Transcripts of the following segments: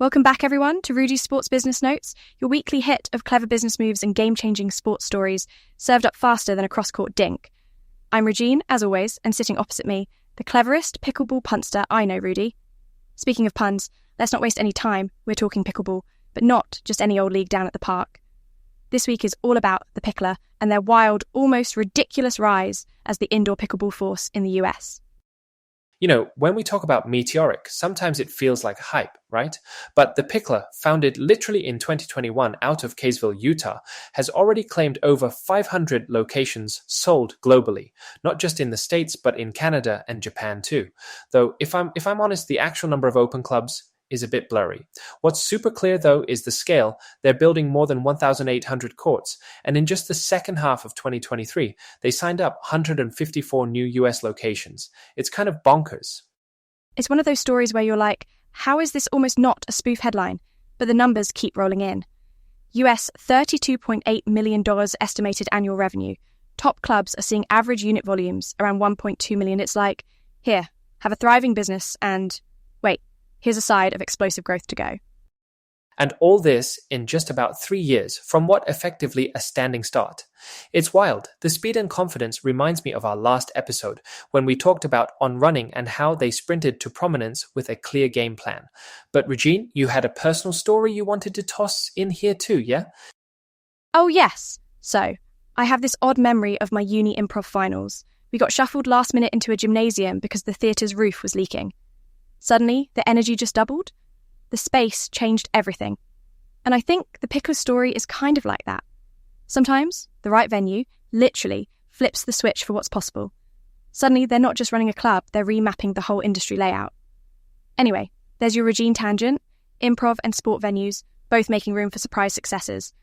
Welcome back, everyone, to Rudy's Sports Business Notes, your weekly hit of clever business moves and game-changing sports stories, served up faster than a cross-court dink. I'm Regine, as always, and sitting opposite me, the cleverest pickleball punster I know, Rudy. Speaking of puns, let's not waste any time. We're talking pickleball, but not just any old league down at the park. This week is all about the Picklr and their wild, almost ridiculous rise as the indoor pickleball force in the US. You know, when we talk about meteoric, sometimes it feels like hype, right? But the Picklr, founded literally in 2021 out of Kaysville, Utah, has already claimed over 500 locations sold globally, not just in the States, but in Canada and Japan too. Though, if I'm honest, the actual number of open clubs is a bit blurry. What's super clear, though, is the scale. They're building more than 1,800 courts, and in just the second half of 2023, they signed up 154 new US locations. It's kind of bonkers. It's one of those stories where you're like, how is this almost not a spoof headline? But the numbers keep rolling in. US $32.8 million estimated annual revenue. Top clubs are seeing average unit volumes around 1.2 million. It's like, here, have a thriving business and, wait, here's a side of explosive growth to go. And all this in just about 3 years from what effectively a standing start. It's wild. The speed and confidence reminds me of our last episode when we talked about On Running and how they sprinted to prominence with a clear game plan. But Regine, you had a personal story you wanted to toss in here too, yeah? Oh yes. So, I have this odd memory of my uni improv finals. We got shuffled last minute into a gymnasium because the theatre's roof was leaking. Suddenly, the energy just doubled. The space changed everything. And I think the Picklr story is kind of like that. Sometimes, the right venue, literally, flips the switch for what's possible. Suddenly, they're not just running a club, they're remapping the whole industry layout. Anyway, there's your Regine tangent. Improv and sport venues, both making room for surprise successes.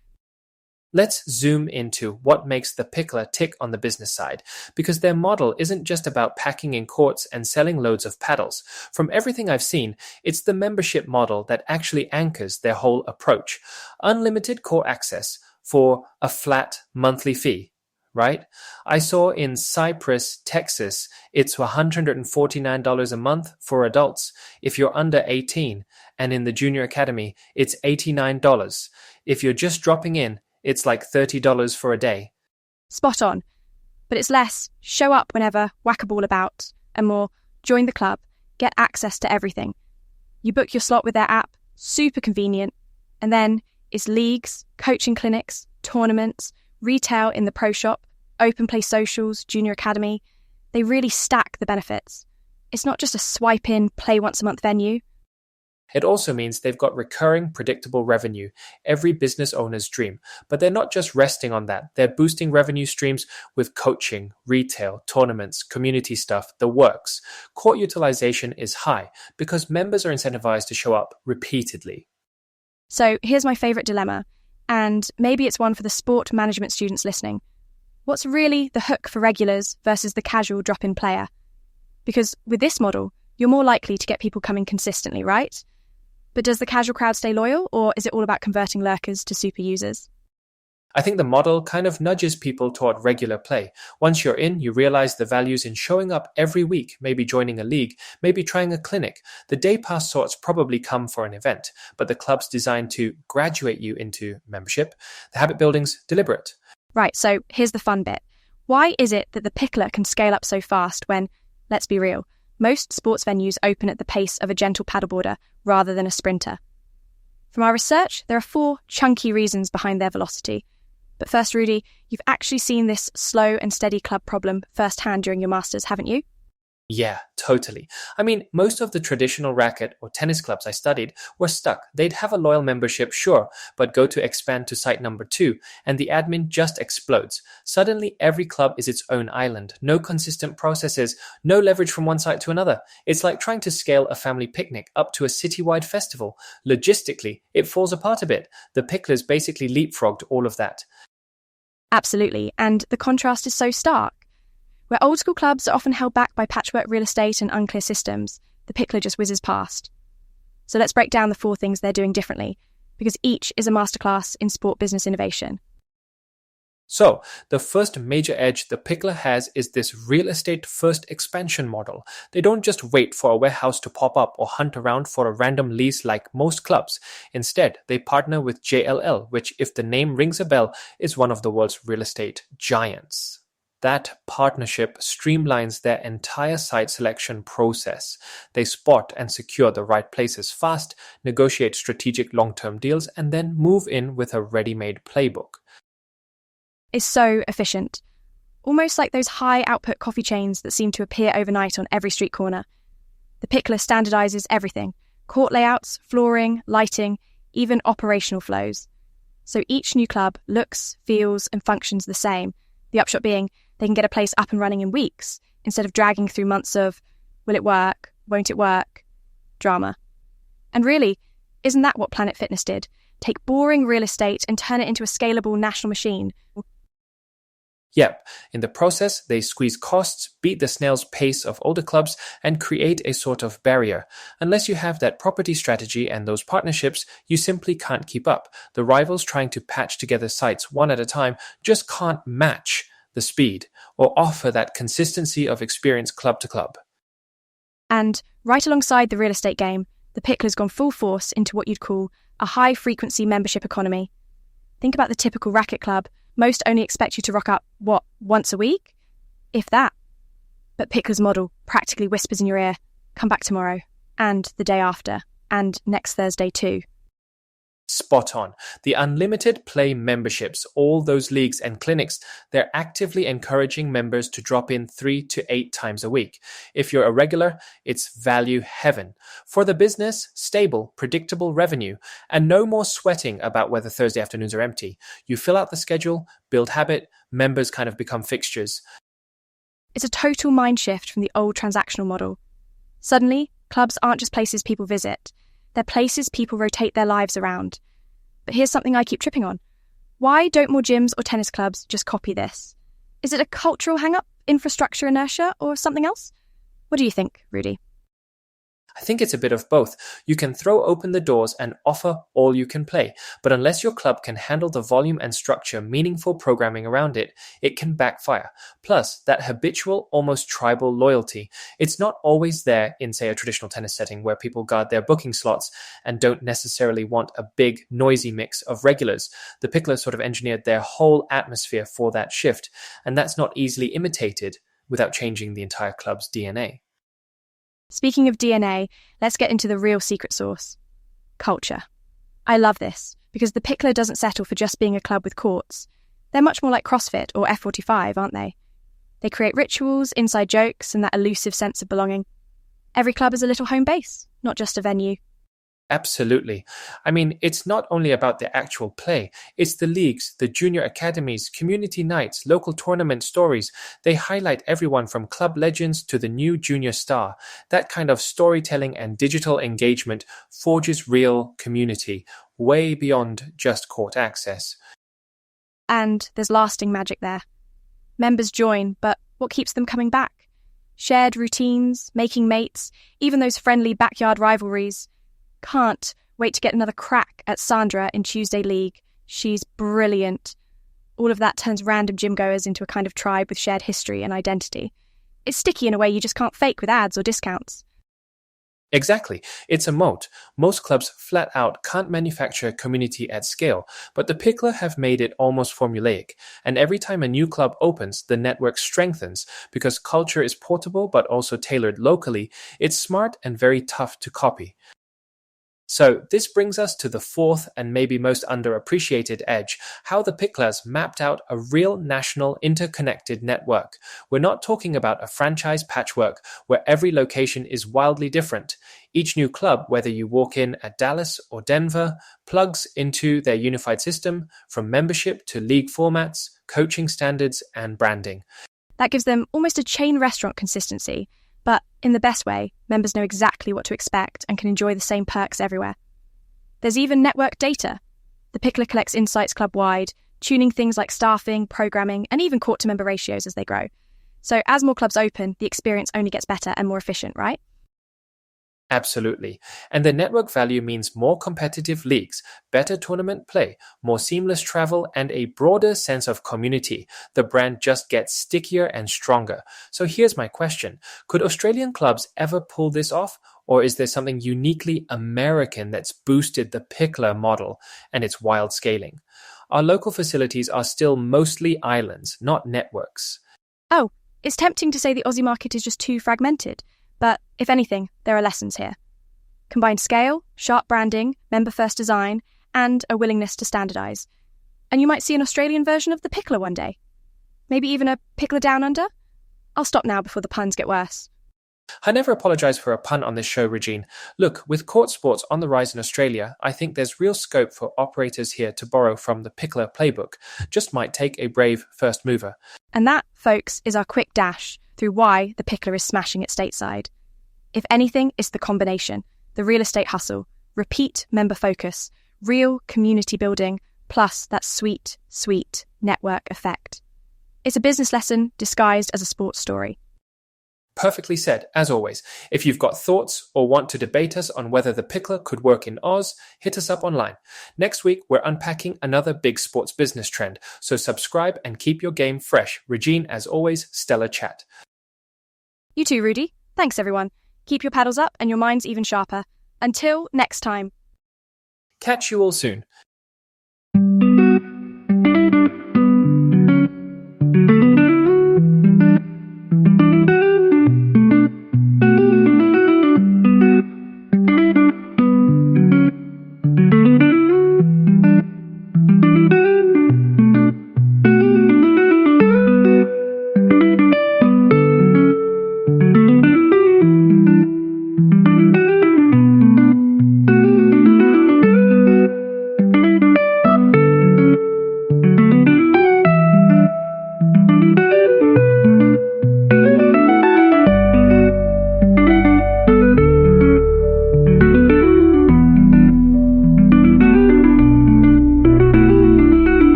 Let's zoom into what makes the Picklr tick on the business side, because their model isn't just about packing in courts and selling loads of paddles. From everything I've seen, it's the membership model that actually anchors their whole approach. Unlimited core access for a flat monthly fee, right? I saw in Cypress, Texas, it's $149 a month for adults if you're under 18, and in the Junior Academy, it's $89. If you're just dropping in, it's like $30 for a day. Spot on. But it's less, show up whenever, whack a ball about, and more, join the club, get access to everything. You book your slot with their app, super convenient, and then it's leagues, coaching clinics, tournaments, retail in the pro shop, open play socials, junior academy. They really stack the benefits. It's not just a swipe in, play once a month venue. It also means they've got recurring, predictable revenue, every business owner's dream. But they're not just resting on that. They're boosting revenue streams with coaching, retail, tournaments, community stuff, the works. Court utilization is high because members are incentivized to show up repeatedly. So here's my favourite dilemma, and maybe it's one for the sport management students listening. What's really the hook for regulars versus the casual drop-in player? Because with this model, you're more likely to get people coming consistently, right? But does the casual crowd stay loyal, or is it all about converting lurkers to super users? I think the model kind of nudges people toward regular play. Once you're in, you realize the values in showing up every week, maybe joining a league, maybe trying a clinic. The day pass sorts probably come for an event, but the club's designed to graduate you into membership. The habit building's deliberate. Right, so here's the fun bit. Why is it that the Picklr can scale up so fast when, let's be real, most sports venues open at the pace of a gentle paddleboarder rather than a sprinter? From our research, there are 4 chunky reasons behind their velocity. But first, Rudy, you've actually seen this slow and steady club problem firsthand during your masters, haven't you? Yeah, totally. I mean, most of the traditional racket or tennis clubs I studied were stuck. They'd have a loyal membership, sure, but go to expand to site number 2, and the admin just explodes. Suddenly, every club is its own island. No consistent processes, no leverage from one site to another. It's like trying to scale a family picnic up to a citywide festival. Logistically, it falls apart a bit. The Picklr's basically leapfrogged all of that. Absolutely, and the contrast is so stark. Where old school clubs are often held back by patchwork real estate and unclear systems, the Picklr just whizzes past. So let's break down the 4 things they're doing differently, because each is a masterclass in sport business innovation. So, the first major edge the Picklr has is this real estate first expansion model. They don't just wait for a warehouse to pop up or hunt around for a random lease like most clubs. Instead, they partner with JLL, which, if the name rings a bell, is one of the world's real estate giants. That partnership streamlines their entire site selection process. They spot and secure the right places fast, negotiate strategic long-term deals, and then move in with a ready-made playbook. Is so efficient. Almost like those high-output coffee chains that seem to appear overnight on every street corner. The Picklr standardizes everything: court layouts, flooring, lighting, even operational flows. So each new club looks, feels, and functions the same. The upshot being, they can get a place up and running in weeks, instead of dragging through months of, will it work, won't it work, drama. And really, isn't that what Planet Fitness did? Take boring real estate and turn it into a scalable national machine. Yep, in the process, they squeeze costs, beat the snail's pace of older clubs, and create a sort of barrier. Unless you have that property strategy and those partnerships, you simply can't keep up. The rivals trying to patch together sites one at a time just can't match the speed or offer that consistency of experience club to club. And right alongside the real estate game, the Picklr's gone full force into what you'd call a high-frequency membership economy. Think about the typical racket club. Most only expect you to rock up, once a week? If that. But Picklr's model practically whispers in your ear, come back tomorrow, and the day after, and next Thursday too. Spot on. The unlimited play memberships, all those leagues and clinics, they're actively encouraging members to drop in 3 to 8 times a week. If you're a regular, it's value heaven. For the business, stable, predictable revenue, and no more sweating about whether Thursday afternoons are empty. You fill out the schedule, build habit, members kind of become fixtures. It's a total mind shift from the old transactional model. Suddenly, clubs aren't just places people visit. They're places people rotate their lives around. But here's something I keep tripping on. Why don't more gyms or tennis clubs just copy this? Is it a cultural hang-up, infrastructure inertia, or something else? What do you think, Rudy? I think it's a bit of both. You can throw open the doors and offer all you can play, but unless your club can handle the volume and structure meaningful programming around it, it can backfire. Plus, that habitual, almost tribal loyalty, it's not always there in, say, a traditional tennis setting where people guard their booking slots and don't necessarily want a big, noisy mix of regulars. The Picklr sort of engineered their whole atmosphere for that shift, and that's not easily imitated without changing the entire club's DNA. Speaking of DNA, let's get into the real secret sauce. Culture. I love this, because the Picklr doesn't settle for just being a club with courts. They're much more like CrossFit or F45, aren't they? They create rituals, inside jokes, and that elusive sense of belonging. Every club is a little home base, not just a venue. Absolutely. I mean, it's not only about the actual play. It's the leagues, the junior academies, community nights, local tournament stories. They highlight everyone from club legends to the new junior star. That kind of storytelling and digital engagement forges real community, way beyond just court access. And there's lasting magic there. Members join, but what keeps them coming back? Shared routines, making mates, even those friendly backyard rivalries. Can't wait to get another crack at Sandra in Tuesday League. She's brilliant. All of that turns random gym goers into a kind of tribe with shared history and identity. It's sticky in a way you just can't fake with ads or discounts. Exactly. It's a moat. Most clubs flat out can't manufacture community at scale, but the Picklr have made it almost formulaic. And every time a new club opens, the network strengthens. Because culture is portable but also tailored locally, it's smart and very tough to copy. So this brings us to the fourth and maybe most underappreciated edge, how the Picklrs mapped out a real national interconnected network. We're not talking about a franchise patchwork where every location is wildly different. Each new club, whether you walk in at Dallas or Denver, plugs into their unified system from membership to league formats, coaching standards, and branding. That gives them almost a chain restaurant consistency. But in the best way, members know exactly what to expect and can enjoy the same perks everywhere. There's even network data. The Picklr collects insights club-wide, tuning things like staffing, programming, and even court-to-member ratios as they grow. So as more clubs open, the experience only gets better and more efficient, right? Absolutely. And the network value means more competitive leagues, better tournament play, more seamless travel, and a broader sense of community. The brand just gets stickier and stronger. So here's my question. Could Australian clubs ever pull this off? Or is there something uniquely American that's boosted the Picklr model and its wild scaling? Our local facilities are still mostly islands, not networks. Oh, it's tempting to say the Aussie market is just too fragmented. But, if anything, there are lessons here. Combine scale, sharp branding, member-first design, and a willingness to standardise. And you might see an Australian version of the Picklr one day. Maybe even a Picklr Down Under? I'll stop now before the puns get worse. I never apologise for a pun on this show, Regine. Look, with court sports on the rise in Australia, I think there's real scope for operators here to borrow from the Picklr playbook. Just might take a brave first mover. And that, folks, is our quick dash through why the Picklr is smashing it stateside. If anything, it's the combination, the real estate hustle, repeat member focus, real community building, plus that sweet, sweet network effect. It's a business lesson disguised as a sports story. Perfectly said, as always. If you've got thoughts or want to debate us on whether the Picklr could work in Oz, hit us up online. Next week, we're unpacking another big sports business trend, so subscribe and keep your game fresh. Regine, as always, stellar chat. You too, Rudy. Thanks, everyone. Keep your paddles up and your minds even sharper. Until next time. Catch you all soon.